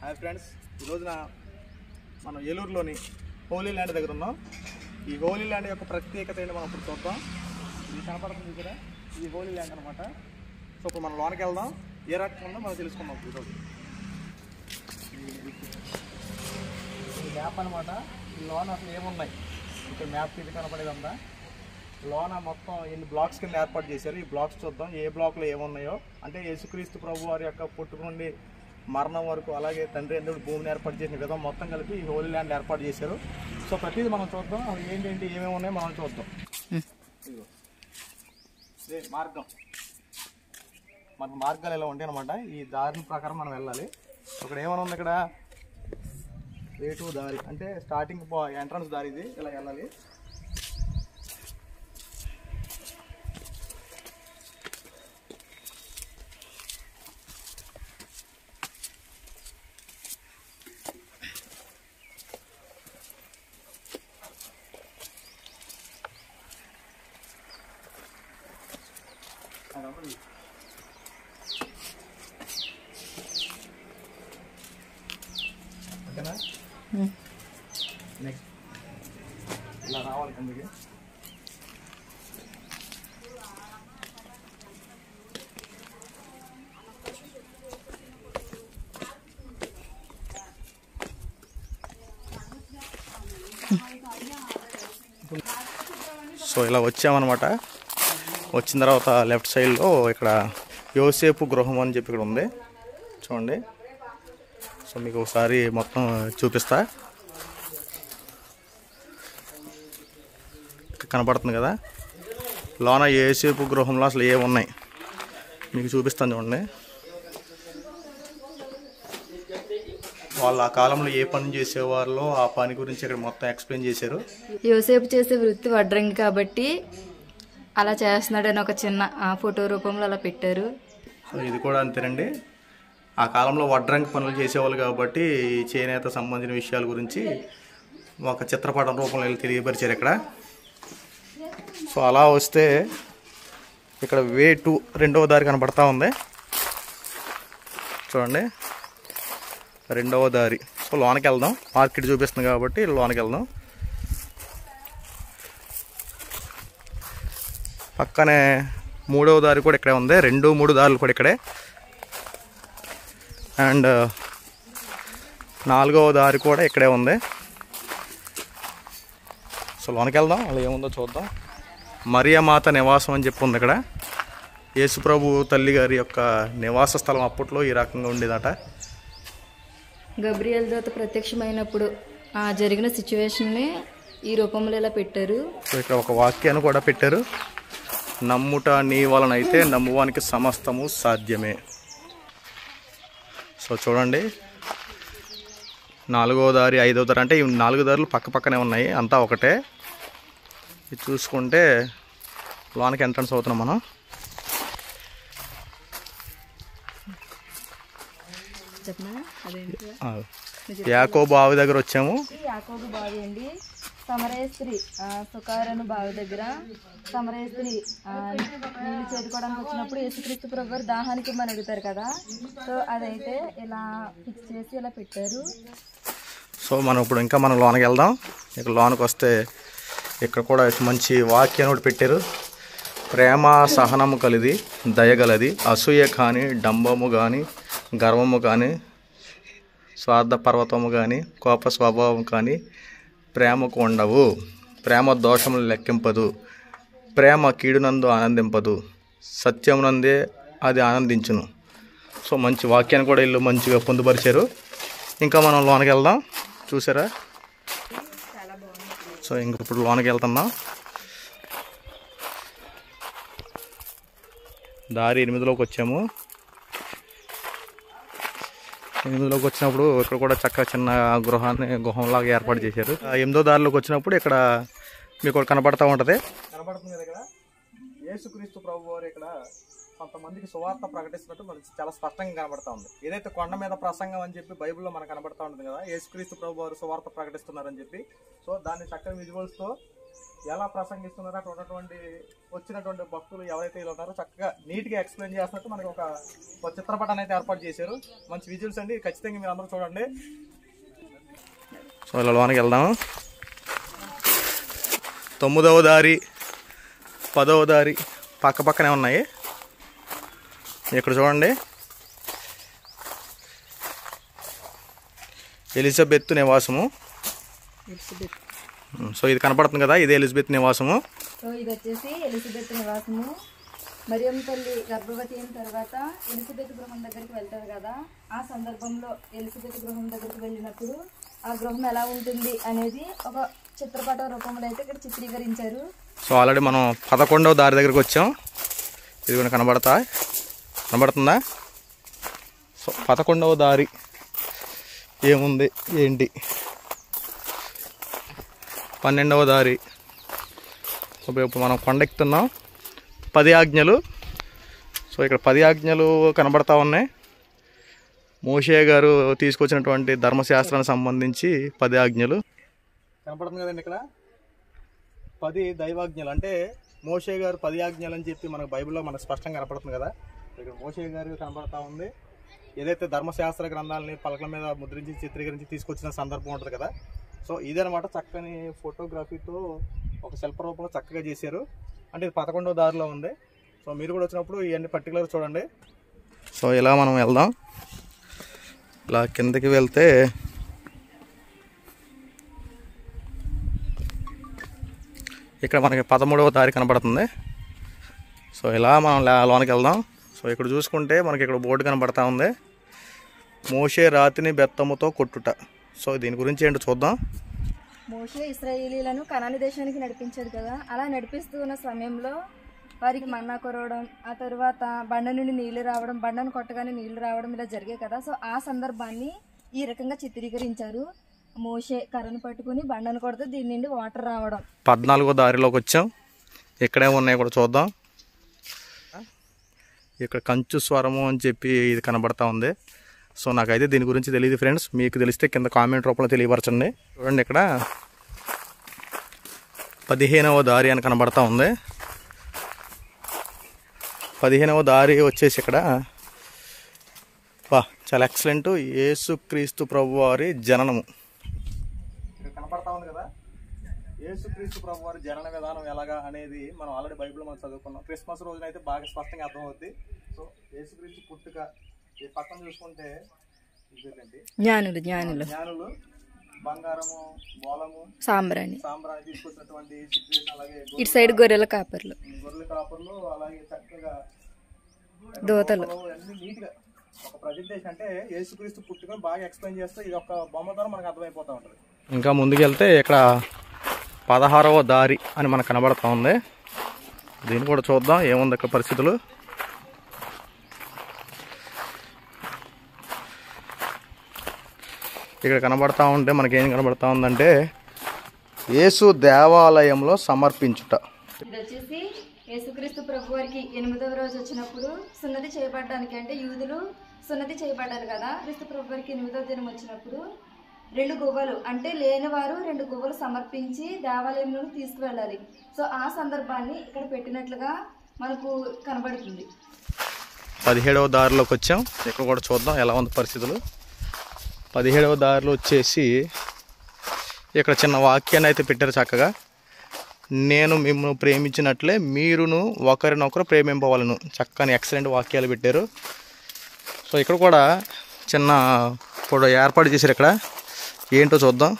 Hi friends, ఈ రోజున మనం ఏలూరులోని హోలీ ల్యాండ్ దగ్గర ఉన్నాం. ఈ హోలీ ల్యాండ్ యొక్క ప్రత్యేకత ఏంటి మనం ఇప్పుడు చూద్దాం. ఇది కనపడుతుంది ఇక్కడ, ఈ హోలీ ల్యాండ్ అనమాట. సో ఇప్పుడు మనం లోనకి వెళ్దాం, ఏ రకంగా ఉందో మనం తెలుసుకుందాం. ఈరోజు ఈ మ్యాప్ అనమాట. ఈ లోన అసలు ఏమున్నాయి ఇక్కడ మ్యాప్ ఇది కనపడేదంతా. లోన మొత్తం ఎన్ని బ్లాక్స్ కింద ఏర్పాటు చేశారు. ఈ బ్లాక్స్ చూద్దాం, ఏ బ్లాక్లో ఏమున్నాయో. అంటే యేసుక్రీస్తు ప్రభు వారి యొక్క పుట్టుక నుండి మరణం వరకు, అలాగే తండ్రి ఎందుకు భూమిని ఏర్పాటు చేసిన విధం మొత్తం కలిపి ఈ హోలీ ల్యాండ్ ఏర్పాటు చేశారు. సో ప్రతిదీ మనం చూద్దాం, అవి ఏంటంటే ఏమేమి ఉన్నాయో మనం చూద్దాం. ఇదే మార్గం, మన మార్గాలు ఇలా ఉంటాయి అనమాట. ఈ దారి ప్రకారం మనం వెళ్ళాలి. ఇక్కడ ఏమైనా ఉంది, ఇక్కడ రేటు దారి అంటే స్టార్టింగ్ ఎంట్రన్స్ దారి. ఇది ఇలా వెళ్ళాలి. ఓకేనా, నెక్స్ట్ ఇలా రావాలి కిందకి. సో ఇలా వచ్చామన్నమాట. వచ్చిన తర్వాత లెఫ్ట్ సైడ్లో ఇక్కడ యోసేపు గృహం అని చెప్పి ఇక్కడ ఉంది, చూడండి. సో మీకు ఒకసారి మొత్తం చూపిస్తా. కనపడుతుంది కదా, లోన యోసేపు గృహంలో అసలు ఏమున్నాయి మీకు చూపిస్తాను, చూడండి. వాళ్ళు ఆ కాలంలో ఏ పని చేసేవాళ్ళో ఆ పని గురించి ఇక్కడ మొత్తం ఎక్స్ప్లెయిన్ చేశారు. యోసేపు చేసే వృత్తి వడ్రంగి కాబట్టి అలా చేస్తున్నాడని ఒక చిన్న ఫోటో రూపంలో అలా పెట్టారు. సో ఇది కూడా అంతేనండి. ఆ కాలంలో వడ్రంగి పనులు చేసేవాళ్ళు కాబట్టి చేనేత సంబంధించిన విషయాల గురించి ఒక చిత్రపటం రూపంలో తెలియపరిచారు ఇక్కడ. సో అలా వస్తే ఇక్కడ వే 2 రెండవ దారి కనబడతా ఉంది, చూడండి, రెండవ దారి. సో లోనకి వెళ్దాం, మార్కెట్ చూపిస్తుంది కాబట్టి లోనకి వెళ్దాం. పక్కనే 3వ దారి కూడా ఇక్కడే ఉంది, 2, 3 దారులు కూడా ఇక్కడే. అండ్ 4వ దారి కూడా ఇక్కడే ఉంది. సో లోనకి వెళ్దాం, అలా ఏముందో చూద్దాం. మరియమాత నివాసం అని చెప్పి ఉంది ఇక్కడ. యేసుప్రభు తల్లి గారి యొక్క నివాస స్థలం అప్పట్లో ఈ రకంగా ఉండేదట. గబ్రియల్ దూత ప్రత్యక్షమైనప్పుడు జరిగిన సిచ్యువేషన్ని ఈ రూపంలో ఇలా పెట్టారు. సో ఇక్కడ ఒక వాక్యాన్ని కూడా పెట్టారు, నమ్ముట నీ వలనైతే నమ్మువానికి సమస్తము సాధ్యమే. సో చూడండి, 4వ దారి 5వ దారి అంటే ఈ 4 దారులు పక్క పక్కనే ఉన్నాయి, అంతా ఒకటే. ఇది చూసుకుంటే లోనకి ఎంట్రన్స్ అవుతున్నాం మనం. యాకోబు బావి దగ్గర వచ్చాము. యాకోబు బావి అండి. సమరయ స్త్రీ సుకారను బావి దగ్గర సమరయ స్త్రీ నీళ్ళు చేదుకోవడానికి వచ్చినప్పుడు యేసుక్రీస్తు ప్రభు వారు దాహానికి ఇమ్మని అడుగుతారు కదా. సో అదైతే ఇలా ఫిక్స్ చేసి ఇలా పెట్టారు. సో మనం ఇప్పుడు ఇంకా మనం లోనకి వెళ్దాం. ఇక్కడ లోనకి వస్తే ఇక్కడ కూడా మంచి వాక్యం ఒకటి పెట్టారు. ప్రేమ సహనము కలిది, దయగలది, అసూయ కానీ, డంబము కానీ, గర్వము కానీ, స్వార్థ పర్వతము కానీ, కోప స్వభావం కానీ ప్రేమకు ఉండవు. ప్రేమ దోషములు లెక్కింపదు, ప్రేమ కీడునందు ఆనందింపదు, సత్యమునందే అది ఆనందించును. సో మంచి వాక్యాన్ని కూడా వీళ్ళు మంచిగా పొందుపరిచారు. ఇంకా మనం లోనకి వెళ్దాం, చూసారా. సో ఇంక ఇప్పుడు లోనకి వెళ్తున్నాం. దారి 8లోకి వచ్చాము. 8లోకి వచ్చినప్పుడు ఇక్కడ కూడా చక్కగా చిన్న గుహంలాగా ఏర్పాటు చేశారు. 8వ దారిలోకి వచ్చినప్పుడు ఇక్కడ మీకు కనపడతా ఉంటుంది, కనపడుతుంది కదా. ఇక్కడ యేసుక్రీస్తు ప్రభు వారు ఇక్కడ కొంతమందికి సువార్త ప్రకటిస్తున్నట్టు మనకి చాలా స్పష్టంగా కనబడతా ఉంది. ఏదైతే కొండ మీద ప్రసంగం అని చెప్పి బైబిల్లో మనకు కనబడతా ఉంటుంది కదా, యేసుక్రీస్తు ప్రభు వారు సువార్త ప్రకటిస్తున్నారని చెప్పి. సో దాన్ని చక్కని విజువల్స్తో ఎలా ప్రసంగిస్తున్నారో అక్కడ ఉన్నటువంటి వచ్చినటువంటి భక్తులు ఎవరైతే ఇలా ఉన్నారో చక్కగా నీట్గా ఎక్స్ప్లెయిన్ చేస్తున్నట్టు మనకి ఒక చిత్రపటాన్ని అయితే ఏర్పాటు చేశారు. మంచి విజువల్స్ అండి, ఖచ్చితంగా మీరు అందరూ చూడండి. సో ఇలా లోనికి వెళ్దాం. 9వ దారి 10వ దారి పక్క పక్కనే ఉన్నాయి. ఇక్కడ చూడండి, ఎలిజబెత్ నివాసము. సో ఇది కనపడుతుంది కదా, ఇదే ఎలిజబెత్ నివాసము. సో ఇది వచ్చేసి ఎలిజబెత్ నివాసము. మరియం తల్లి గర్భవతి అయిన తర్వాత ఎలిజబెత్ గృహం దగ్గరికి వెళ్తారు కదా, ఆ సందర్భంలో ఎలిజబెత్ గృహం దగ్గరికి వెళ్ళినప్పుడు ఆ గృహం ఎలా ఉంటుంది అనేది ఒక చిత్రపట రూపంలో అయితే ఇక్కడ చిత్రీకరించారు. సో ఆల్రెడీ మనం 11వ దారి దగ్గరికి వచ్చాం. ఇది కూడా కనబడుతుందా? సో 11వ దారి ఏముంది ఏంటి? 12వ దారి. సో ఇప్పుడు మనం కొండెక్కుతున్నాం. 10 ఆజ్ఞలు. సో ఇక్కడ 10 ఆజ్ఞలు కనబడతా ఉన్నాయి. మోషే గారు తీసుకొచ్చినటువంటి ధర్మశాస్త్రానికి సంబంధించి 10 ఆజ్ఞలు కనపడుతుంది కదండి. ఇక్కడ 10 దైవాజ్ఞలు అంటే మోషే గారు 10 ఆజ్ఞలు అని చెప్పి మనకు బైబిల్లో మనకు స్పష్టంగా కనపడుతుంది కదా. ఇక్కడ మోషే గారు కనబడతా ఉంది. ఏదైతే ధర్మశాస్త్ర గ్రంథాలని పలకల మీద ముద్రించి చిత్రీకరించి తీసుకొచ్చిన సందర్భం ఉంటుంది కదా. సో ఇదనమాట చక్కని ఫోటోగ్రఫీతో ఒక శిల్ప రూపంలో చక్కగా చేశారు. అంటే ఇది 11వ దారిలో ఉంది. సో మీరు కూడా వచ్చినప్పుడు ఇవన్నీ పర్టికులర్ చూడండి. సో ఇలా మనం వెళ్దాం. ఇలా కిందకి వెళ్తే ఇక్కడ మనకి 13వ దారి కనబడుతుంది. సో ఇలా మనం లోనికి వెళ్దాం. సో ఇక్కడ చూసుకుంటే మనకి ఇక్కడ బోర్డు కనబడతా ఉంది, మోషే రాతిని బెత్తముతో కొట్టుట. సో దీని గురించి ఏంటో చూద్దాం. మోషే ఇశ్రాయేలీలను కనాను దేశానికి నడిపించాడు కదా, అలా నడిపిస్తూ ఉన్న సమయంలో వారికి మన్నా కురవడం, ఆ తర్వాత బండ నుండి నీళ్లు రావడం, బండను కొట్టగానే నీళ్లు రావడం ఇలా జరిగాయి కదా. సో ఆ సందర్భాన్ని ఈ రకంగా చిత్రీకరించారు. మోషే కర్రను పట్టుకుని బండను కొడితే దీని నుండి వాటర్ రావడం. 14వ దారిలోకి వచ్చాం. ఇక్కడే ఉన్నాయి కూడా చూద్దాం. ఇక్కడ కంచు స్వరము అని చెప్పి ఇది కనబడతా ఉంది. సో నాకైతే దీని గురించి తెలియదు ఫ్రెండ్స్, మీకు తెలిస్తే కింద కామెంట్ రూపంలో తెలియపరచండి. చూడండి, ఇక్కడ 15వ దారి అని కనబడతా ఉంది. 15వ దారి వచ్చేసి ఇక్కడ చాలా ఎక్సలెంట్, యేసుక్రీస్తు ప్రభువారి జననము ఇక్కడ కనపడతా ఉంది కదా. యేసుక్రీస్తు ప్రభువారి జనన విధానం ఎలాగా అనేది మనం ఆల్రెడీ బైబిల్లో మనం చదువుకున్నాం. క్రిస్మస్ రోజున అయితే బాగా స్పష్టంగా అర్థమవుద్ది. సో యేసుక్రీస్తు పుట్టుక ఈ పక్కన చూసుకుంటే జ్ఞానులు బంగారము, మూలము, సాంబ్రాణి తీసుకొచ్చినటువంటి సిచ్యువేషన్, అలాగే ఇటు సైడ్ గొర్రెల కాపర్లు, అలాగే చక్కగా దోతలు అన్ని నీట్ గా ఒక ప్రజెంటేషన్ అంటే యేసుక్రీస్తు పుట్టుక బాగా ఎక్స్ప్లెయిన్ చేస్తే ఇది ఒక బొమ్మ ద్వారా మనకు అర్థమైపోతా ఉంటుంది. ఇంకా ముందుకెళ్తే ఇక్కడ 16వ దారి అని మనకు కనబడతా ఉంది. దీన్ని కూడా చూద్దాం ఏముంది ఇక్కడ పరిస్థితులు. ఇక్కడ కనబడతా ఉంటే మనకేం కనబడతా ఉందంటే యేసు దేవాలయంలో సమర్పించుట. ఇది వచ్చేసి యేసుక్రీస్తు ప్రభు వారికి 8వ రోజు వచ్చినప్పుడు సున్నతి చేయబడడానికి, అంటే యూదులు సున్నతి చేయబడ్డారు కదా. క్రీస్తు ప్రభు వారికి 8వ దినం వచ్చినప్పుడు 2 గువ్వలు, అంటే లేనివారు 2 గువ్వలు సమర్పించి దేవాలయంలో తీసుకువెళ్ళాలి. సో ఆ సందర్భాన్ని ఇక్కడ పెట్టినట్లుగా మనకు కనబడుతుంది. 17వ దారిలోకి వచ్చాం. ఇక్కడ కూడా చూద్దాం ఎలా ఉంది పరిస్థితులు. 17వ దారిలో వచ్చేసి ఇక్కడ చిన్న వాక్యాన్ని అయితే పెట్టారు చక్కగా. నేను మిమ్మల్ని ప్రేమించినట్లే మీరును ఒకరినొకరు ప్రేమింపవలను. చక్కని ఎక్సలెంట్ వాక్యాలు పెట్టారు. సో ఇక్కడ కూడా చిన్న ఫోటో ఏర్పాటు చేశారు. ఇక్కడ ఏంటో చూద్దాం.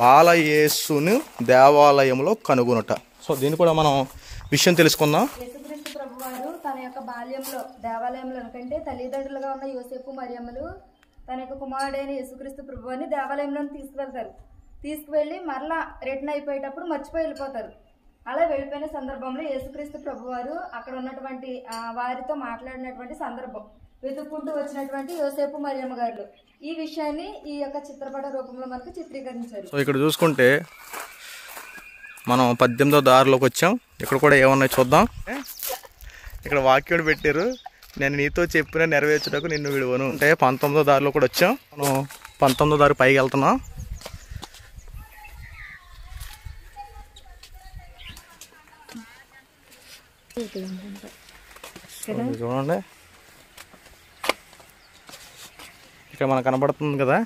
బాలయేసును దేవాలయంలో కనుగొనుట. సో దీన్ని కూడా మనం విషయం తెలుసుకుందాం. యేసుక్రీస్తు ప్రభువారు తన యొక్క బాల్యంలో దేవాలయంలో, అంటే తల్లిదండ్రులుగా ఉన్న యోసేపు మరియమ్మలు తన యొక్క కుమారుడైన యేసుక్రీస్తు ప్రభువారిని దేవాలయంలో తీసుకువెళ్తారు. తీసుకువెళ్ళి మరలా రిటర్న్ అయిపోయేటప్పుడు మర్చిపోయి వెళ్ళిపోతారు. అలా వెళ్ళిపోయిన సందర్భంలో యేసుక్రీస్తు ప్రభువారు అక్కడ ఉన్నటువంటి వారితో మాట్లాడినటువంటి సందర్భం, వెతుక్కుంటూ వచ్చినటువంటి యోసేపు మరియమ్మ గారు ఈ విషయాన్ని ఈ యొక్క చిత్రపట రూపంలో మనకు చిత్రీకరించారు. సో ఇక్కడ చూసుకుంటే మనం 18వ దారిలోకి వచ్చాం. ఇక్కడ కూడా ఏమన్నాయి చూద్దాం. ఇక్కడ వాక్యం పెట్టారు, నేను నీతో చెప్పిన నెరవేర్చుటకు నిన్ను విడువను. అంటే 19వ దారిలో కూడా వచ్చాం. మనం 19వ దారి పైకి వెళ్తున్నాం. ఇక్కడ ఉందంట ఇది చూడండి, ఇక్కడ మనకు కనబడుతుంది కదా.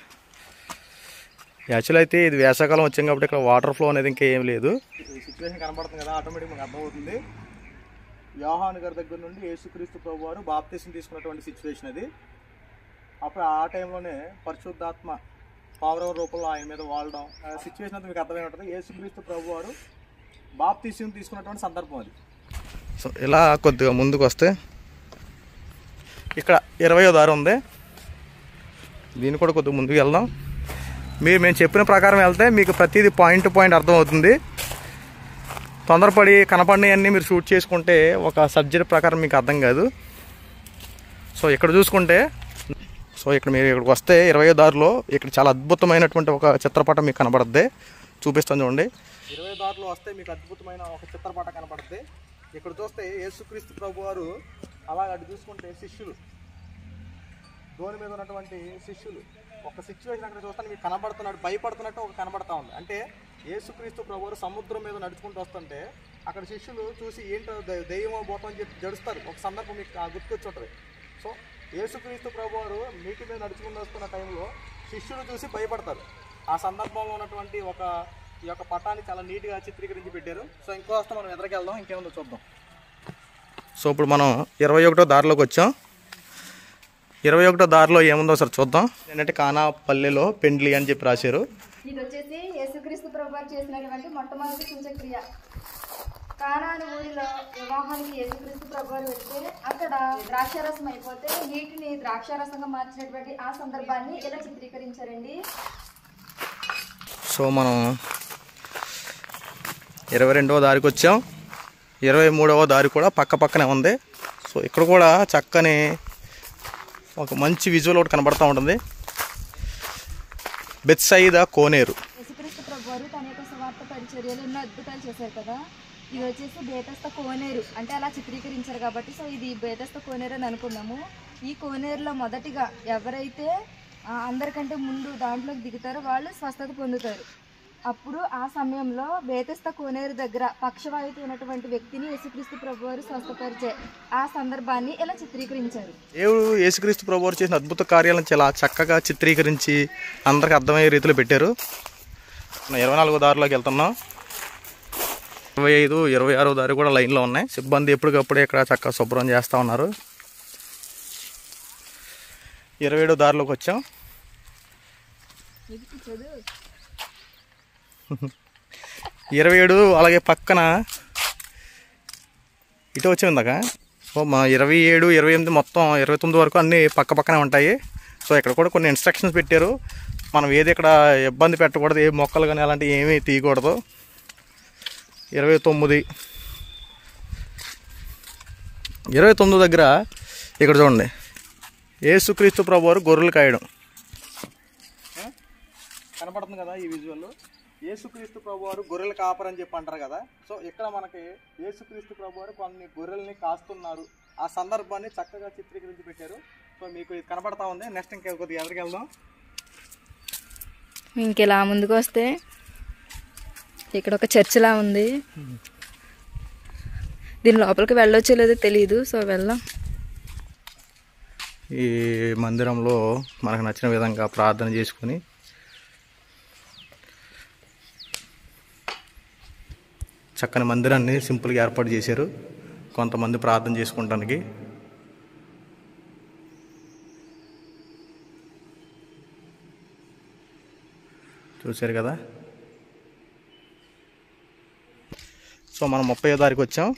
యాక్చువల్ అయితే ఇది వేసవకాలం వచ్చాం కాబట్టి ఇక్కడ వాటర్ ఫ్లో అనేది ఇంకా ఏం లేదు. ఈ సిచ్యువేషన్ కనబడుతుంది కదా, ఆటోమేటిక్ మనకు అర్థమవుతుంది. యోహాను గారి దగ్గర నుండి యేసుక్రీస్తు ప్రభు వారు బాప్తిసం తీసుకున్నటువంటి సిచ్యువేషన్ అది. అప్పుడు ఆ టైంలోనే పరిశుద్ధాత్మ పావురవ రూపంలో ఆయన మీద వాడడం సిచ్యువేషన్ అంతా మీకు అర్థమై ఉంటుంది. యేసుక్రీస్తు ప్రభు వారు బాప్తిసం తీసుకున్నటువంటి సందర్భం అది. సో ఇలా కొద్దిగా ముందుకు వస్తే ఇక్కడ 20వ దారి ఉంది, దీన్ని కూడా కొద్దిగా ముందుకు వెళ్దాం. మేము చెప్పిన ప్రకారం వెళ్తే మీకు ప్రతిదీ పాయింట్ టు పాయింట్ అర్థమవుతుంది. తొందరపడి కనపడినవన్నీ మీరు షూట్ చేసుకుంటే ఒక సబ్జెక్ట్ ప్రకారం మీకు అర్థం కాదు. సో ఇక్కడ చూసుకుంటే, సో ఇక్కడ మీరు ఇక్కడికి వస్తే 20వ దారిలో ఇక్కడ చాలా అద్భుతమైనటువంటి ఒక చిత్రపటం మీకు కనబడుద్ది. చూపిస్తాను చూడండి. 20వ దారిలో వస్తే మీకు అద్భుతమైన ఒక చిత్రపటం కనబడుద్ది. ఇక్కడ చూస్తే యేసుక్రీస్తు ప్రభు వారు అలాగ అటు చూసుకుంటే శిష్యులు, ధోని మీద ఉన్నటువంటి శిష్యులు ఒక సిచ్యువేషన్ అక్కడ చూస్తాను మీకు కనబడుతున్నాడు, భయపడుతున్నట్టు ఒక కనబడతా ఉంది. అంటే యేసుక్రీస్తు ప్రభువారు సముద్రం మీద నడుచుకుంటూ వస్తుంటే అక్కడ శిష్యులు చూసి ఏంటో దెయ్యమో భూతం అని చెప్పి జడుస్తారు. ఒక సందర్భం మీకు గుర్తుకొచ్చి ఉంటుంది. సో యేసుక్రీస్తు ప్రభువారు నీటి మీద నడుచుకుంటూ వస్తున్న టైంలో శిష్యులు చూసి భయపడతారు. ఆ సందర్భంలో ఉన్నటువంటి ఈ యొక్క పటాన్ని చాలా నీట్గా చిత్రీకరించి పెట్టారు. సో ఇంకోస్త మనం ఎదురుకి వెళ్దాం, ఇంకేముందో చూద్దాం. సో ఇప్పుడు మనం 21వ దారిలోకి వచ్చాం. 21వ దారిలో ఏముందో సార్ చూద్దాం. ఏంటంటే కానాపల్లెలో పెండ్లి అని చెప్పి రాశారు. ఇది వచ్చేసి యేసుక్రీస్తు ప్రభువారు చేసినటువంటి మొట్టమొదటి సూచక్రియ. కానాను ఊరిలో వివాహానికి యేసుక్రీస్తు ప్రభువారు వెళ్తే అక్కడ ద్రాక్షారసం అయిపోతే నీటిని ద్రాక్షారసంగా మార్చినటువంటి ఆ సందర్భాన్ని ఇలా చిత్రీకరించారండి. సో మనం 22వ దారికి వచ్చాం. 23వ దారి కూడా పక్క పక్కనే ఉంది. సో ఇక్కడ కూడా చక్కని ఒక మంచి విజువల్ ఒకటి కనబడుతూ ఉంటుంది. బెత్సయిదా కోనేరు. యేసుక్రీస్తు ప్రభువారు తన యొక్క సువార్త పరిచర్యలు ఎన్నో అద్భుతాలు చేశారు కదా. ఇది వచ్చేసి బేతస్త కోనేరు అంటే అలా చిత్రీకరించారు కాబట్టి సో ఇది బేతస్త కోనేరు అని అనుకున్నాము. ఈ కోనేరులో మొదటిగా ఎవరైతే అందరికంటే ముందు దాంట్లోకి దిగుతారో వాళ్ళు స్వస్థత పొందుతారు. అప్పుడు ఆ సమయంలో బేతస్త కోనేరు దగ్గర పక్షవాయువు ఉన్నటువంటి వ్యక్తిని యేసుక్రీస్తు ప్రభువారు స్వస్థపరిచే ఆ సందర్భాన్ని ఇలా చిత్రీకరించారు. యేసుక్రీస్తు ప్రభువారు చేసిన అద్భుత కార్యాలను చాలా చక్కగా చిత్రీకరించి అందరికి అర్థమయ్యే రీతిలో పెట్టారు. 24వ దారిలోకి వెళ్తున్నాం. 25, 26వ దారి కూడా లైన్లో ఉన్నాయి. సిబ్బంది ఎప్పటికప్పుడే ఇక్కడ చక్కగా శుభ్రం చేస్తూ ఉన్నారు. 27వ దారిలోకి వచ్చాం. 27 అలాగే పక్కన ఇటు వచ్చి ఉందాక. సో మా 27, 28 మొత్తం 29 వరకు అన్నీ పక్క పక్కనే ఉంటాయి. సో ఇక్కడ కూడా కొన్ని ఇన్స్ట్రక్షన్స్ పెట్టారు. మనం ఏది ఇక్కడ ఇబ్బంది పెట్టకూడదు, ఏ మొక్కలు కానీ అలాంటివి ఏమీ తీయకూడదు. 29 దగ్గర ఇక్కడ చూడండి, యేసుక్రీస్తు ప్రభువారు గొర్రెలు కాయడం కనపడుతుంది కదా. ఈ విజువల్ యేసుక్రీస్తు ప్రభువారు గొర్రెలు కాపరని చెప్పి అంటారు కదా. సో ఇక్కడ మనకి యేసుక్రీస్తు ప్రభువారు కొన్ని గొర్రెల్ని కాస్తున్నారు. ఆ సందర్భాన్ని చక్కగా చిత్రీకరించి పెట్టారు. సో మీకు ఇది కనపడతా ఉంది. నెక్స్ట్ ఇంకా కొద్దిగా ఎదురుకి వెళ్దాం. ఇంకెలా ముందుకు వస్తే ఇక్కడ ఒక చర్చిలా ఉంది. దీని లోపలికి వెళ్ళొచ్చో లేదో తెలియదు. సో వెళ్దాం. ఈ మందిరంలో మనకు నచ్చిన విధంగా ప్రార్థన చేసుకుని చక్కని మందిరాన్ని సింపుల్గా ఏర్పాటు చేశారు కొంతమంది ప్రార్థన చేసుకోవడానికి. చూశారు కదా. సో మనం 30వ దారికి వచ్చాం.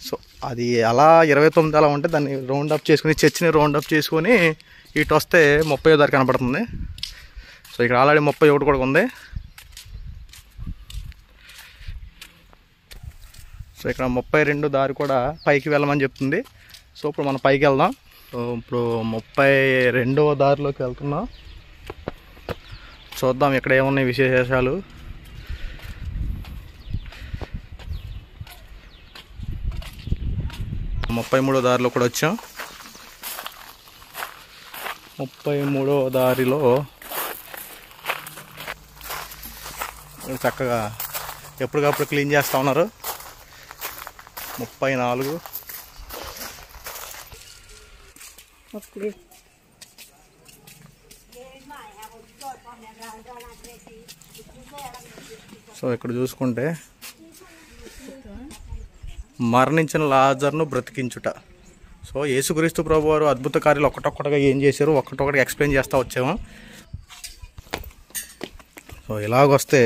సో అది అలా 29 అలా ఉంటే దాన్ని రౌండ్ అప్ చేసుకుని చర్చిని రౌండ్ అప్ చేసుకొని ఇటు వస్తే 30వ దారి కనపడుతుంది. సో ఇక్కడ ఆల్రెడీ 31 కూడా ఉంది. సో ఇక్కడ 32 దారి కూడా పైకి వెళ్ళమని చెప్తుంది. సో ఇప్పుడు మనం పైకి వెళ్దాం. సో ఇప్పుడు 32వ దారిలోకి వెళ్తున్నాం. చూద్దాం ఇక్కడ ఏమున్నాయి విశేషాలు. ముప్పై 33వ దారిలో కూడా వచ్చాం. 33వ దారిలో చక్కగా ఎప్పటికప్పుడు క్లీన్ చేస్తూ ఉన్నారు. 34. సో ఇక్కడ చూసుకుంటే మరణించిన లాజర్ను బ్రతికించుట. సో యేసుక్రీస్తు ప్రభు వారు అద్భుత కార్యాలు ఒక్కటొక్కటిగా ఏం చేశారు ఒక్కటొక్కటి ఎక్స్ప్లెయిన్ చేస్తూ వచ్చాము. సో ఇలాగొస్తే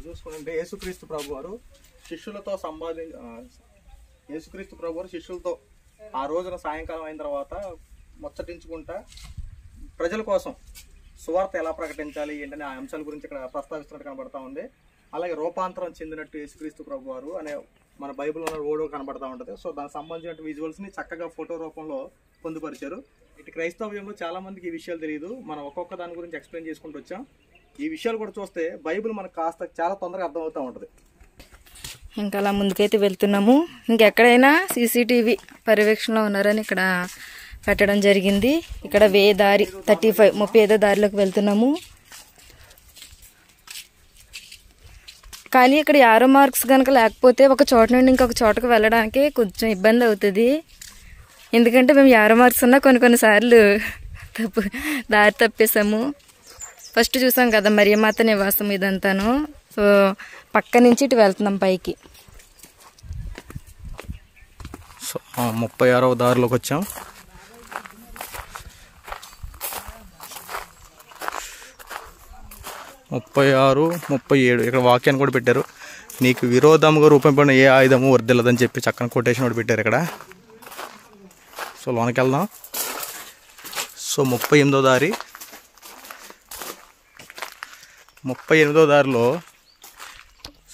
చూసుకుంటే యేసుక్రీస్తు ప్రభు వారు యేసుక్రీస్తు ప్రభు వారు శిష్యులతో ఆ రోజున సాయంకాలం అయిన తర్వాత ముచ్చటించుకుంటా ప్రజల కోసం సువార్త ఎలా ప్రకటించాలి ఏంటనే ఆ అంశాల గురించి ఇక్కడ ప్రస్తావిస్తున్నట్టు కనబడతా ఉంది. అలాగే రూపాంతరం చెందినట్టు యేసుక్రీస్తు ప్రభు వారు అనే మన బైబిల్లో ఉన్న ఓడో కనబడతా ఉంటుంది. సో దానికి సంబంధించిన విజువల్స్ని చక్కగా ఫోటో రూపంలో పొందుపరిచారు. ఇటు క్రైస్తవ్యంలో చాలా మందికి ఈ విషయాలు తెలియదు. మనం ఒక్కొక్క దాని గురించి ఎక్స్ప్లెయిన్ చేసుకుంటూ వచ్చాం. ఈ విషయాలు కూడా చూస్తే బైబిల్ మనకు కాస్త చాలా తొందరగా అర్థమవుతూ ఉంటుంది. ఇంకా అలా ముందుకైతే వెళ్తున్నాము. ఇంకెక్కడైనా సీసీటీవీ పర్యవేక్షణలో ఉన్నారని ఇక్కడ పెట్టడం జరిగింది. ఇక్కడ దారి 35 దారిలోకి వెళ్తున్నాము. కానీ ఇక్కడ యారో మార్క్స్ కనుక లేకపోతే ఒక చోట నుండి ఇంకొక చోటకు వెళ్ళడానికి కొంచెం ఇబ్బంది అవుతుంది. ఎందుకంటే మేము యారో మార్క్స్ ఉన్నా కొన్నిసార్లు దారి తప్పేసాము. ఫస్ట్ చూసాం కదా మరియమాత నివాసం ఇదంతాను. సో పక్క నుంచి ఇటు వెళ్తున్నాం పైకి. సో 36వ దారిలోకి వచ్చాం. 36, 37 ఇక్కడ వాక్యాన్ని కూడా పెట్టారు. నీకు విరోధముగా రూపొందిన ఏ ఆయుధము వర్ధిల్లదని చెప్పి చక్కని కొటేషన్ కూడా పెట్టారు ఇక్కడ. సో లోనికి వెళ్దాం. సో 38వ దారి. 38వ దారిలో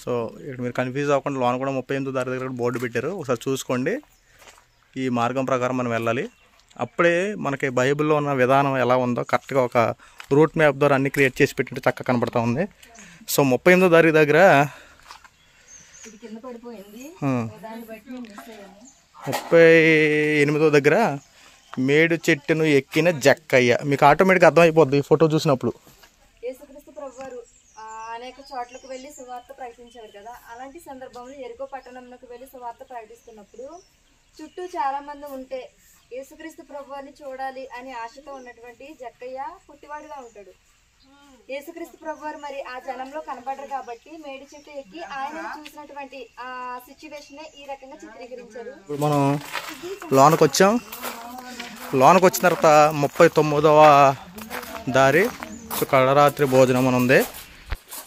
సో ఇక్కడ మీరు కన్ఫ్యూజ్ అవ్వకుండా లోన కూడా 38వ దారి దగ్గర బోర్డు పెట్టారు. ఒకసారి చూసుకోండి. ఈ మార్గం ప్రకారం మనం వెళ్ళాలి. అప్పుడే మనకి బైబిల్లో ఉన్న విధానం ఎలా ఉందో కరెక్ట్గా ఒక రూట్ మ్యాప్ ద్వారా అన్ని క్రియేట్ చేసి పెట్టినట్టు చక్కగా కనపడతా ఉంది. సో 38వ దారి దగ్గర 38వ దగ్గర మేడు చెట్టును ఎక్కిన జక్కయ్య. మీకు ఆటోమేటిక్గా అర్థమైపోద్ది ఈ ఫోటో చూసినప్పుడు. యేసుక్రీస్తు ప్రభువారు అనేక చోట్లకు వెళ్ళి సువార్త ప్రకటించారు కదా. అలాంటి సందర్భంలో ఎరుకో పట్టణంలోకి వెళ్ళి సువార్త ప్రకటిస్తున్నప్పుడు చుట్టూ చాలా మంది ఉంటే యేసుక్రీస్తు ప్రభువారిని చూడాలి అని ఆశతో ఉన్నటువంటి జక్కయ్య పుట్టివాడుగా ఉంటాడు. యేసుక్రీస్తు ప్రభువారు మరి ఆ జనంలో కనపడరు కాబట్టి మేడి చెట్టు ఎక్కి ఆయన చూసినటువంటి ఆ సిచ్యువేషన్ ఈ రకంగా చిత్రీకరించారు. మనం లోనకు వచ్చాం. లోనకు వచ్చిన తర్వాత 39వ దారి కడరాత్రి భోజనం అని ఉంది.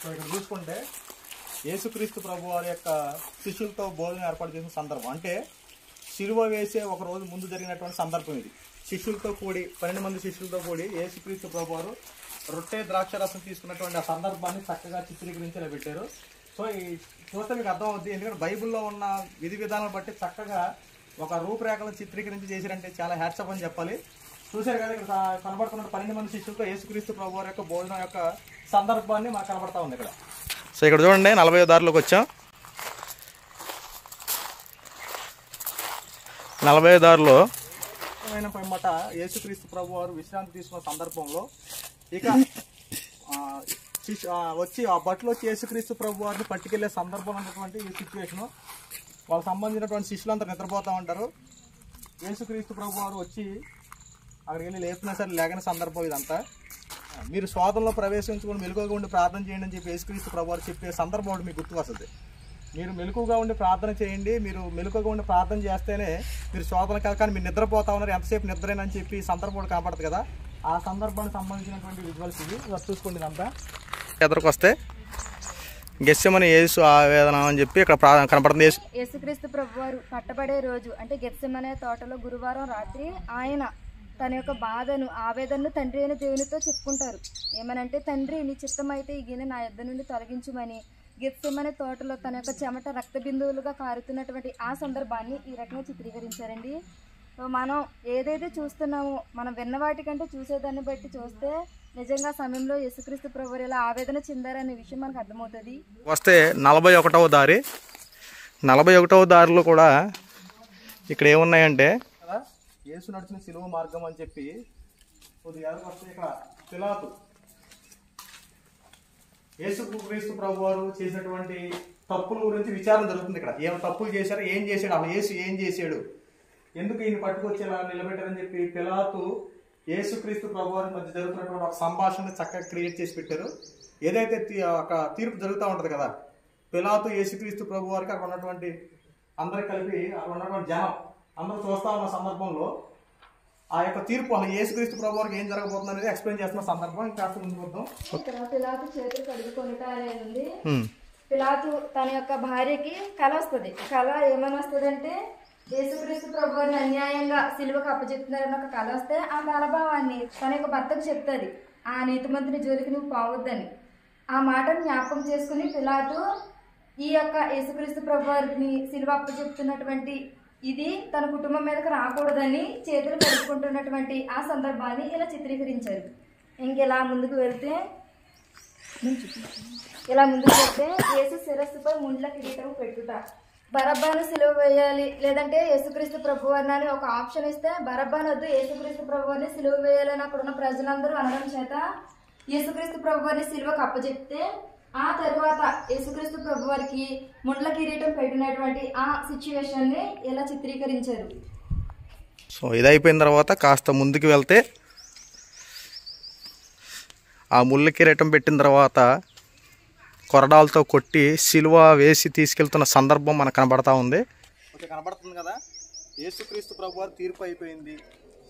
సో ఇక్కడ చూసుకుంటే యేసుక్రీస్తు ప్రభు వారి యొక్క శిష్యులతో భోజనం ఏర్పాటు చేసిన సందర్భం, అంటే సిలువ వేసే ఒక రోజు ముందు జరిగినటువంటి సందర్భం ఇది. శిష్యులతో కూడి 12 మంది శిష్యులతో కూడి యేసుక్రీస్తు ప్రభు వారు రొట్టె ద్రాక్ష రసం తీసుకున్నటువంటి ఆ సందర్భాన్ని చక్కగా చిత్రీకరించేలా పెట్టారు. సో ఈ చూస్తే మీకు అర్థం అవుతుంది. ఎందుకంటే బైబిల్లో ఉన్న విధి విధానాలను బట్టి చక్కగా ఒక రూపురేఖలను చిత్రీకరించి చేశారంటే చాలా హ్యాట్సప్ అని చెప్పాలి. చూశారు కదా ఇక్కడ కనబడుతున్న 12 మంది శిష్యులతో యేసుక్రీస్తు ప్రభు వారి యొక్క భోజనం యొక్క సందర్భాన్ని మనకు కనబడతా ఉంది ఇక్కడ. సో ఇక్కడ చూడండి 40వ దారిలోకి వచ్చాం. 40వ దారిలో పిమ్మట యేసుక్రీస్తు ప్రభు వారు విశ్రాంతి తీసుకున్న సందర్భంలో ఇక వచ్చి ఆ బట్టలు వచ్చి యేసుక్రీస్తు ప్రభు వారిని పట్టుకెళ్లే సందర్భం అన్నటువంటి ఈ సిచ్యువేషను వాళ్ళకి సంబంధించినటువంటి శిష్యులంతా నిద్రపోతూ ఉంటారు. యేసుక్రీస్తు ప్రభు వారు వచ్చి అక్కడికి వెళ్ళి లేపినా సరే లేగని సందర్భం ఇదంతా. మీరు శోధనలో ప్రవేశించుకొని మెలకువగా ఉండి ప్రార్థన చేయండి అని చెప్పి యేసుక్రీస్తు ప్రభు వారు చెప్పే సందర్భం ఒకటి మీకు గుర్తు వస్తుంది. మీరు మెలకువగా ఉండి ప్రార్థన చేయండి, మీరు మెలకువగా ఉండి ప్రార్థన చేస్తేనే మీరు శోధన కాదు, కానీ మీరు నిద్రపోతా ఉన్నారు, ఎంతసేపు నిద్రేనని చెప్పి సందర్భం ఒకటి కనపడుతుంది కదా. ఆ సందర్భానికి సంబంధించినటువంటి విజువల్స్ ఇవి చూసుకోండి. ఇదంతా ఎదురుకు వస్తే గెస్సెమని యేసు ఆవేదన అని చెప్పి ఇక్కడ కనపడుతుంది. యేసుక్రీస్తు ప్రభువారు పట్టబడే రోజు అంటే గెత్సెమనే తోటలో గురువారం రాత్రి ఆయన తన యొక్క బాధను ఆవేదనను తండ్రి అయిన దేవునితో చెప్పుకుంటారు. ఏమనంటే, తండ్రి నీ చిత్తమైతే ఈ గిన్నె నా యొద్ద నుండి తొలగించుమని గెత్సెమనే తోటలో తన యొక్క చెమట రక్త బిందువులుగా కారుతున్నటువంటి ఆ సందర్భాన్ని ఈ రకంగా చిత్రీకరించారండి. మనం ఏదైతే చూస్తున్నామో మనం విన్న వాటికంటే చూసేదాన్ని బట్టి చూస్తే నిజంగా సమయంలో యేసుక్రీస్తు ప్రభువు ఇలా ఆవేదన చెందారనే విషయం మనకు అర్థమవుతుంది. వస్తే 41వ దారి. 41వ దారిలో కూడా ఇక్కడ ఏమున్నాయంటే యేసు నడిచిన సిలువ మార్గం అని చెప్పి కొద్దిగా వస్తే ఇక్కడ యేసుక్రీస్తు ప్రభు వారు చేసినటువంటి తప్పుల గురించి విచారణ జరుగుతుంది ఇక్కడ. ఏం తప్పులు చేశారు, ఏం చేశాడు, అసలు యేసు ఏం చేశాడు, ఎందుకు ఈయన పట్టుకొచ్చి ఇలా నిలబెట్టారని చెప్పి పిలాతు యేసుక్రీస్తు ప్రభు వారి మధ్య జరుగుతున్నటువంటి ఒక సంభాషణ చక్కగా క్రియేట్ చేసి పెట్టారు. ఏదైతే ఒక తీర్పు జరుగుతూ ఉంటది కదా, పిలాతు యేసుక్రీస్తు ప్రభు వారికి అక్కడ ఉన్నటువంటి అందరికి కలిపి అక్కడ ఉన్నటువంటి జనం అందరూ చూస్తా ఉన్న సందర్భంలో ఆ యొక్క తీర్పు అసలు యేసుక్రీస్తు ప్రభు వారికి ఏం జరగబోతుంది అనేది ఎక్స్ప్లెయిన్ చేస్తున్న సందర్భం కాస్త ముందు వద్దాం. పిలాతు చేతులు కడుగుకొనుట అనేది ఉంది. పిలాతు తన యొక్క భార్యకి కళ వస్తుంది. కళ ఏమని వస్తుంది అంటే యేసుక్రీస్తు ప్రభు వారిని అన్యాయంగా సిలువకు అప్పచెప్తున్నారని ఒక కళ వస్తే ఆ కళభావాన్ని తన యొక్క భర్తకు చెప్తుంది, ఆ నీతిమంతుని జోలికి నువ్వు పోవద్దని. ఆ మాటను జ్ఞాపకం చేసుకుని పిలాతు ఈ యొక్క యేసుక్రీస్తు ప్రభు వారిని సిలువ అప్పచెప్తున్నటువంటి ఇది తన కుటుంబం మీదకి రాకూడదని చేతులు కడుక్కుంటున్నటువంటి ఆ సందర్భాన్ని ఇలా చిత్రీకరించారు. ఇంకెలా ముందుకు వెళ్తే యేసు శిరస్సుపై ముండ్ల కిరీటం పెట్టుట, బరబ్బాను సిలువ వేయాలి లేదంటే యేసుక్రీస్తు ప్రభు వారిని ఒక ఆప్షన్ ఇస్తే బరబ్బాను వద్దు యేసుక్రీస్తు ప్రభు వారిని సిలువ వేయాలని అక్కడ ఉన్న ప్రజలందరూ అనడం చేత యేసుక్రీస్తు ప్రభు వారిని సిలువకు అప్పచెప్తే ఆ తర్వాత యేసుక్రీస్తు ప్రభు వారికి ముండ్ల కిరీటం పెట్టినటువంటి ఆ సిచ్యువేషన్ ని ఎలా చిత్రీకరించారు. సో ఇది అయిపోయిన తర్వాత కాస్త ముందుకు వెళ్తే ఆ ముళ్ళ కిరీటం పెట్టిన తర్వాత కొరడాలతో కొట్టి సిలువ వేసి తీసుకెళ్తున్న సందర్భం మనకు కనబడతా ఉంది. ఓకే, కనబడుతుంది కదా. యేసుక్రీస్తు ప్రభు వారు తీర్పు అయిపోయింది,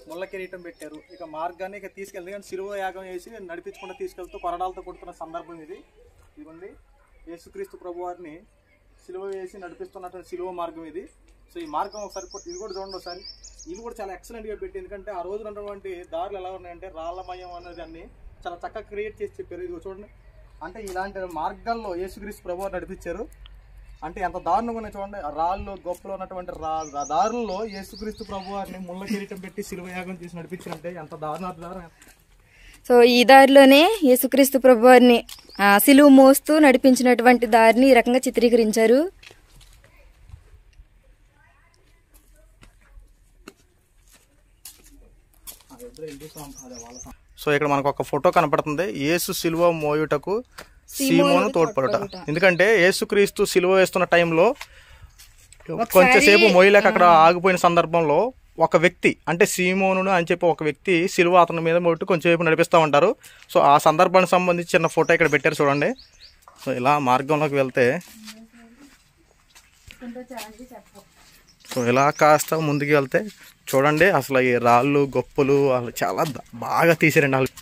ముళ్ళ కిరీటం పెట్టారు, ఇక మార్గాన్ని ఇక తీసుకెళ్ళి కానీ సిలువ యాగం వేసి నడిపించకుండా తీసుకెళ్తూ కొరడాలతో కొడుతున్న సందర్భం ఇది. ఇదిగోండి యేసుక్రీస్తు ప్రభు వారిని సిలువ వేసి నడిపిస్తున్నటువంటి సిలువ మార్గం ఇది. సో ఈ మార్గం ఒకసారి ఇది కూడా చూడండి ఒకసారి. ఇది కూడా చాలా ఎక్సలెంట్గా పెట్టి, ఎందుకంటే ఆ రోజు ఉన్నటువంటి దారులు ఎలా ఉన్నాయంటే రాళ్ళమయం అనేది అన్ని చాలా చక్కగా క్రియేట్ చేసి చెప్పారు. ఇది చూడండి, అంటే ఇలాంటి మార్గాల్లో యేసుక్రీస్తు ప్రభు వారు నడిపించారు. అంటే ఎంత దారుణంగా ఉన్నాయి చూడండి. రాళ్ళు గొప్పలో ఉన్నటువంటి దారుల్లో యేసుక్రీస్తు ప్రభు వారిని ముళ్ళ కిరీటం పెట్టి సిలువ యాగం చేసి నడిపించారంటే ఎంత దారుణం. సో ఈ దారిలోనే యేసుక్రీస్తు ప్రభు వారిని సిలువ మోస్తూ నడిపించినటువంటి దారిని ఈ రకంగా చిత్రీకరించారు. సో ఇక్కడ మనకు ఒక ఫోటో కనపడుతుంది, యేసు సిలువ మోయుటకు సీమోను తోడ్పడుట. ఎందుకంటే యేసుక్రీస్తు సిలువ వేస్తున్న టైంలో కొంచెంసేపు మోయలేక అక్కడ ఆగిపోయిన సందర్భంలో ఒక వ్యక్తి అంటే సీమోను అని చెప్పి ఒక వ్యక్తి సిలువ అతని మీద మొట్టు కొంచెంసేపు నడిపిస్తూ ఉంటారు. సో ఆ సందర్భానికి సంబంధించి చిన్న ఫోటో ఇక్కడ పెట్టారు చూడండి. సో ఇలా మార్గంలోకి వెళ్తే సో ఇలా కాస్త ముందుకు వెళ్తే చూడండి అసలు ఈ రాళ్ళు గొప్పలు అసలు చాలా బాగా తీసారండి. వాళ్ళు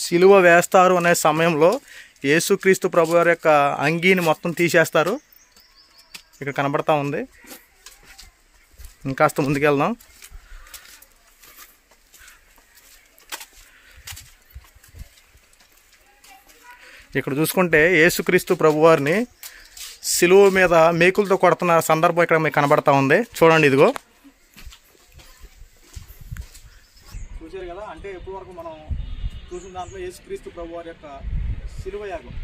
సిలువ వేస్తారు అనే సమయంలో యేసుక్రీస్తు ప్రభు వారి యొక్క అంగీని మొత్తం తీసేస్తారు. ఇక్కడ కనబడతా ఉంది. ఇంకాస్త ముందుకెళ్దాం. ఇక్కడ చూసుకుంటే యేసుక్రీస్తు ప్రభువారిని సిలువ మీద మేకులతో కొడుతున్న సందర్భం ఇక్కడ మీకు కనబడతా ఉంది. చూడండి, ఇదిగో చూసారు కదా. అంటే ఎప్పటి వరకు మనం చూసిన దాంట్లో యేసుక్రీస్తు ప్రభువారి యొక్క సిలువ యాగం,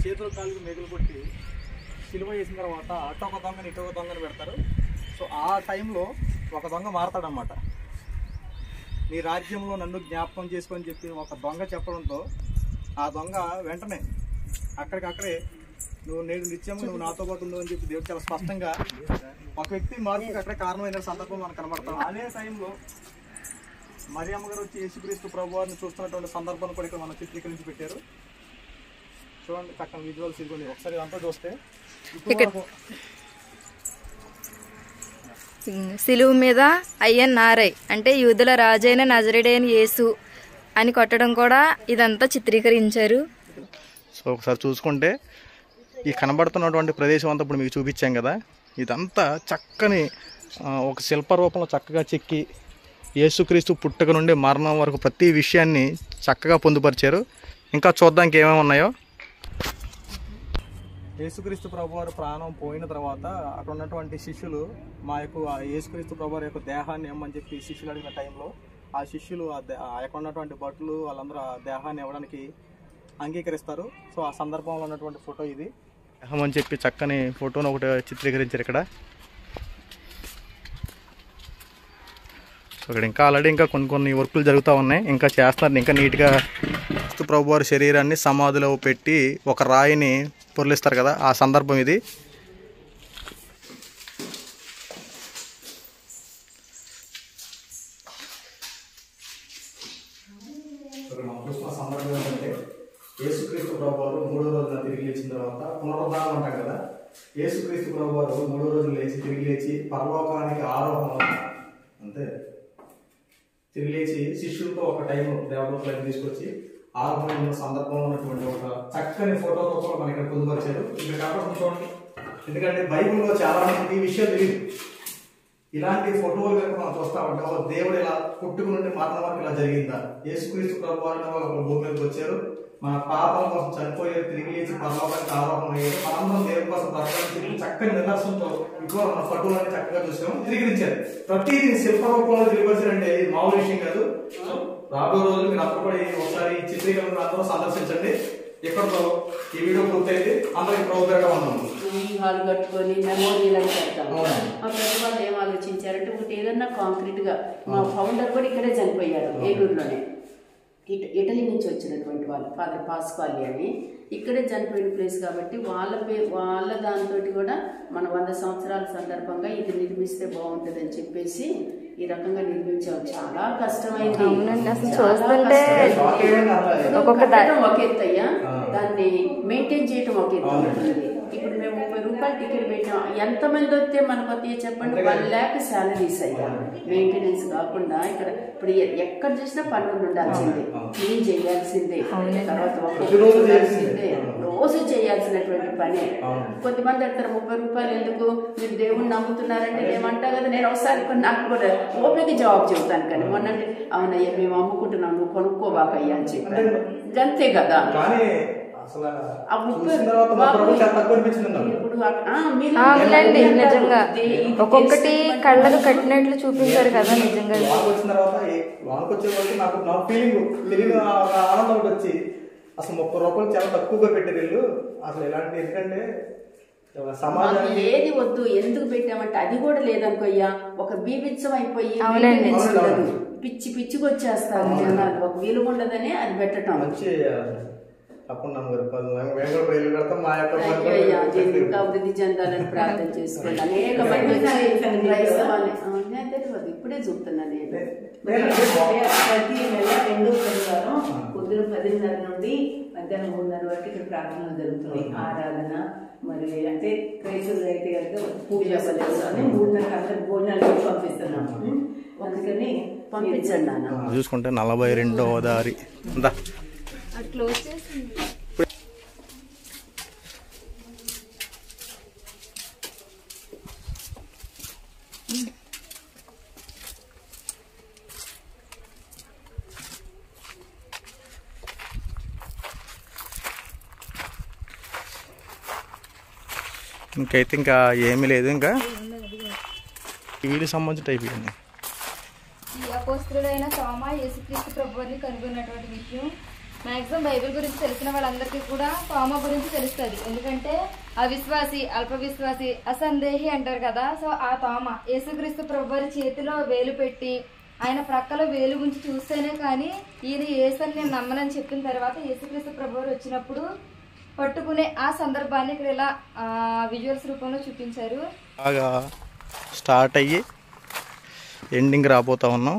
చేతుల కాళ్ళకి మేకులు కొట్టి సిలువ వేసిన తర్వాత అటు ఒక దొంగని ఇటు ఒక దొంగని పెడతారు. సో ఆ టైంలో ఒక దొంగ మారతాడనమాట. నీ రాజ్యంలో నన్ను జ్ఞాపకం చేసుకొని చెప్పి ఒక దొంగ చెప్పడంతో ఆ దొంగ వెంటనే అక్కడికక్కడే నువ్వు నేడు నిత్యం నువ్వు నాతో పాటు ఉండవు అని చెప్పి దేవుడు చాలా స్పష్టంగా ఒక వ్యక్తి మార్పుకి అక్కడే కారణమైన సందర్భం మనకు కనబడతాం. అదే టైంలో మరియమ్మ గారు వచ్చి యేసుక్రీస్తు ప్రభు వారిని చూస్తున్నటువంటి సందర్భాన్ని కూడా ఇక్కడ మనం చిత్రీకరించి పెట్టారు. చూడండి చక్కని విజువల్స్ ఇదిగోండి. ఒకసారి ఇదంతా చూస్తే సిలువ మీద అయ్యన్నారై అంటే యూదుల రాజైన నజరేయుడైన యేసు అని కొట్టడం కూడా ఇదంతా చిత్రీకరించారు. సో ఒకసారి చూసుకుంటే ఈ కనబడుతున్నటువంటి ప్రదేశం అంతా ఇప్పుడు మీకు చూపించాం కదా, ఇదంతా చక్కని ఒక శిల్ప రూపంలో చక్కగా చెక్కి యేసుక్రీస్తు పుట్టుక నుండి మరణం వరకు ప్రతి విషయాన్ని చక్కగా పొందుపరిచారు. ఇంకా చూద్దానికి ఏమేమి ఉన్నాయో. యేసుక్రీస్తు ప్రభువారు ప్రాణం పోయిన తర్వాత అక్కడ ఉన్నటువంటి శిష్యులు మా యొక్క యేసుక్రీస్తు ప్రభువారి యొక్క దేహాన్ని ఇవ్వమని చెప్పి శిష్యులు అడిగిన టైంలో ఆ శిష్యులు ఆ యొక్క ఉన్నటువంటి భటులు వాళ్ళందరూ ఆ దేహాన్ని ఇవ్వడానికి అంగీకరిస్తారు. సో ఆ సందర్భంలో ఉన్నటువంటి ఫోటో ఇది. దేహం అని చెప్పి చక్కని ఫోటోను ఒకటి చిత్రీకరించారు ఇక్కడ. ఇక్కడ ఇంకా ఆల్రెడీ ఇంకా కొన్ని వర్కులు జరుగుతూ ఉన్నాయి, ఇంకా చేస్తున్నారు. ఇంకా నీట్గా క్రీస్తు ప్రభు వారి శరీరాన్ని సమాధిలో పెట్టి ఒక రాయిని పొర్లిస్తారు కదా, ఆ సందర్భం ఇది. సందర్భం ఏంటంటే యేసుక్రీస్తు ప్రభు వారు 3వ రోజున తిరిగి లేచిన తర్వాత పునరుద్ధానం అంటాం కదా. యేసుక్రీస్తు ప్రభు వారు 3వ రోజున తిరిగి లేచి పరలోకానికి ఆరోహణం, అంతే, తిరిగి లేచి శిష్యులతో ఒక టైం దేవదూతలను తీసుకొచ్చి ఆరోహణ సందర్భంలో ఉన్నటువంటి ఒక చక్కని ఫోటో కూడా మనకి ఇక్కడ పొందుపరిచారు. ఇక్కడ కాబట్టి చూడండి, ఎందుకంటే బైబిల్లో చాలా మంది ఈ విషయాలు తెలియదు. ఇలాంటి ఫోటోలు కనుక మనం చూస్తా ఉంటాం, దేవుడు ఇలా పుట్టుకుని మరణం వరకు ఇలా జరిగిందా, యేసుక్రీస్తు ప్రభు వారిని వాళ్ళు భూమి మీదకి వచ్చారు, మన పాపం కోసం చనిపోయారు, తిరిగి లేచి పరలోకానికి ఆరోహణం అయ్యారు, మనందరం దేవుడి కోసం బ్రతకడానికి చక్కని నిదర్శనంతో ఇంట్లో మన ఫోటోలన్నీ చక్కగా చూసాము, తిరిగిరించారు. ప్రతిదీ శిల్ప రూపంలో తిరిగివచ్చారంటే ఇది మామూలు విషయం కాదు. రాబో రోజులు మీరు అందరూ కూడా ఒకసారి చిత్రీకరణ అందరూ సందర్శించండి. ఇక్కడతో ఈ వీడియో పూర్తయింది. అందరికి ప్రోగ్రామ్ ఉన్నాము, హాల్ కట్టుకొని మెమోరియల్ అని చెప్తాము. మా ప్రతి వాళ్ళు ఏం ఆలోచించారంటే ఒకటి ఏదన్నా కాంక్రీట్ గా, మా ఫౌండర్ కూడా ఇక్కడే చనిపోయారు ఏలూరులోనే, ఇటలీ నుంచి వచ్చినటువంటి వాళ్ళు ఫాదర్ పాస్కాలి అని, ఇక్కడే చనిపోయిన ప్లేస్ కాబట్టి వాళ్ళ దాంతో కూడా మన 100 సంవత్సరాల సందర్భంగా ఇది నిర్మిస్తే బాగుంటుంది అని చెప్పేసి ఈ రకంగా నిర్మించాం. చాలా కష్టమైంది, ఒక ఎత్తయ్యా, దాన్ని మెయింటైన్ చేయటం ఒక ఎత్తు అవుతుంది. ఇప్పుడు మేము 30 రూపాయలు టికెట్ పెట్టాం, ఎంతమంది వస్తే మనకు వస్తాయి చెప్పండి, 1 lakh శాలరీస్ అయ్యా. మెయింటెనెన్స్ కాకుండా ఇక్కడ ఇప్పుడు ఎక్కడ చూసినా పనులు ఉండాల్సిందే, క్లీన్ చేయాల్సిందే, తర్వాత చేయాల్సిందే, రోజు చేయాల్సినటువంటి పనే. కొంతమంది అంటారు 30 రూపాయలు ఎందుకు, మీరు దేవుణ్ణి నమ్ముతున్నారంటే ఏమంటా కదా, నేను ఒకసారి నాకు కూడా ఓపిక జవాబు చెబుతాను. కానీ మొన్నంటే అవునయ్యా మేము అమ్ముకుంటున్నాం, నువ్వు కొనుక్కోబాకయ్యా అని చెప్పాను, అంతే కదా. నిజంగా ఒక్కొక్కటి కళ్ళకు కట్టినట్లు చూపించారు కదా. నిజంగా వచ్చిన తర్వాత వానకొచ్చే వరకు నాకు ఫీలింగ్ ఆనందం వచ్చి అసలు 30 రూపాయలు చాలా తక్కువగా పెట్టారు వీళ్ళు. అసలు ఇలాంటి ఎందుకంటే సమాజానికి ఏది వద్దు, ఎందుకు పెట్టామంటే అది కూడా లేదనుకోయ్యా, ఒక బీభిత్సం అయిపోయి పిచ్చి పిచ్చికి వచ్చేస్తారు జనాలు, ఒక విలువ ఉండదని అది పెట్టడం. అభివృద్ధి చెందాలని ప్రార్థన చేసుకోండి. అనేక మంది తెలియదు, ఇప్పుడే చూపుతున్నాను నేను. ప్రతి నెల 2వ శనివారం పొద్దున 10:30 నుండి మధ్యాహ్నం 3:30 వరకు ఇక్కడ ప్రార్థనలు జరుగుతున్నాయి. ఆరాధన మరి అంటే క్రైస్తవులు అయితే కనుక పూజ అని 3:30 అందరు భోజనాలు పంపిస్తున్నాము. అందుకని పంపించండి నాన్న. చూసుకుంటే 42వ దారి ఇంకైతే ఇంకా ఏమీ లేదు. ఇంకా వీడికి సంబంధించిన టైప్ ఇవన్నీ. ఈ అపోస్తలుడైన తోమా యేసుక్రీస్తు ప్రభువుని కనుగొన్నటువంటి విషయం మ్యాక్సిమం బైబిల్ గురించి తెలిసిన వాళ్ళందరికీ కూడా తోమా గురించి తెలుస్తుంది. ఎందుకంటే అవిశ్వాసి, అల్ప విశ్వాసి, అసందేహి అంటారు కదా. సో ఆ తోమా యేసుక్రీస్తు ప్రభువారి చేతిలో వేలు పెట్టి ఆయన ప్రక్కలో వేలు గుంచి చూస్తేనే కానీ ఈయన యేసని నేను నమ్మనని చెప్పిన తర్వాత యేసుక్రీస్తు ప్రభువారు వచ్చినప్పుడు పట్టుకునే ఆ సందర్భాన్ని ఇక్కడ ఇలా విజువల్స్ రూపంలో చూపించారు. బాగా స్టార్ట్ అయ్యి ఎండింగ్ రాబోతా ఉన్నాం.